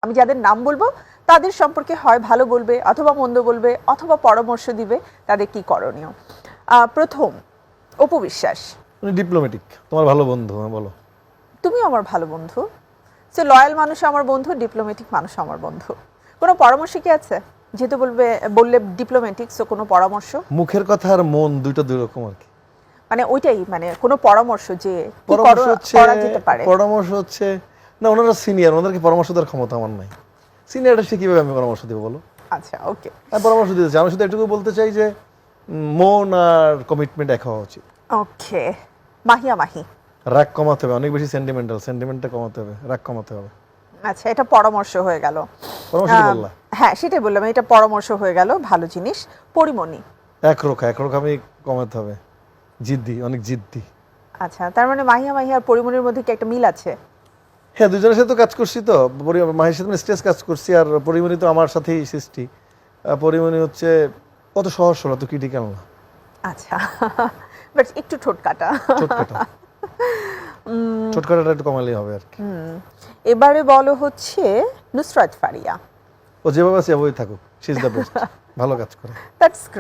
আমি যাদের নাম বলবো তাদের সম্পর্কে হয় ভালো বলবে অথবা মন্দ বলবে অথবা পরামর্শ দিবে তাদের কি করণীয়। প্রথম, অপু বিশ্বাস। উনি ডিপ্লোম্যাটিক, তোমার ভালো বন্ধু, বলো। তুমিও আমার ভালো বন্ধু, সে লয়াল মানুষ আমার বন্ধু, ডিপ্লোম্যাটিক মানুষ আমার বন্ধু। কোনো পরামর্শ কি আছে? যেহেতু বললে ডিপ্লোম্যাটিক, সো কোনো পরামর্শ? মুখের কথা আর মন দুইটা দুই রকম আর কি। মানে ওইটাই, মানে কোনো পরামর্শ যে কি করা যেতে পারে? পরামর্শ হচ্ছে না, ওনারা সিনিয়র, ওনাদেরকে পরামর্শ দেওয়ার ক্ষমতা আমার নাই। সিনিয়রটা সে কিভাবে আমি পরামর্শ দেবো বলো? আচ্ছা, ওকে। আমি পরামর্শ দিতে চাই, আমি শুধু এটুকু বলতে চাই যে মন আর কমিটমেন্ট এক হওয়া উচিত। ওকে, মাহিয়া মাহি। রাগ কমাতে হবে, অনেক বেশি সেন্টিমেন্টটা কমাতে হবে, রাগ কমাতে হবে। আচ্ছা, এটা পরামর্শ হয়ে গেল। পরামর্শ কি বললা? হ্যাঁ, সেটাই বললাম, এটা পরামর্শ হয়ে গেল, ভালো জিনিস। পরিমণি। একরোখা আমি কমাতে হবে, জিদ্দি, অনেক জিদ্দি। আচ্ছা, তার মানে মাহিয়া মাহি আর পরিমণির মধ্যে কি একটা মিল আছে? হ্যাঁ, দুজনের সাথে তো কাজ করছি, তো মাহির সাথে স্ট্রেস কাজ করছি, আর পরিমণি তো আমার সাথেই সৃষ্টি। পরিমণি হচ্ছে কত সহজ সরল, তো ক্রিটিক্যাল না। আচ্ছা, বাট একটু ঠোঁটকাটা। ছোটখাটোটা একটু কমালেই হবে আর কি। এবারে বলো হচ্ছে নুসরাত ফারিয়া। ও যেভাবে আছে এভাবেই থাকুক, শি ইজ দ্য বেস্ট, ভালো কাজ করে। That's great.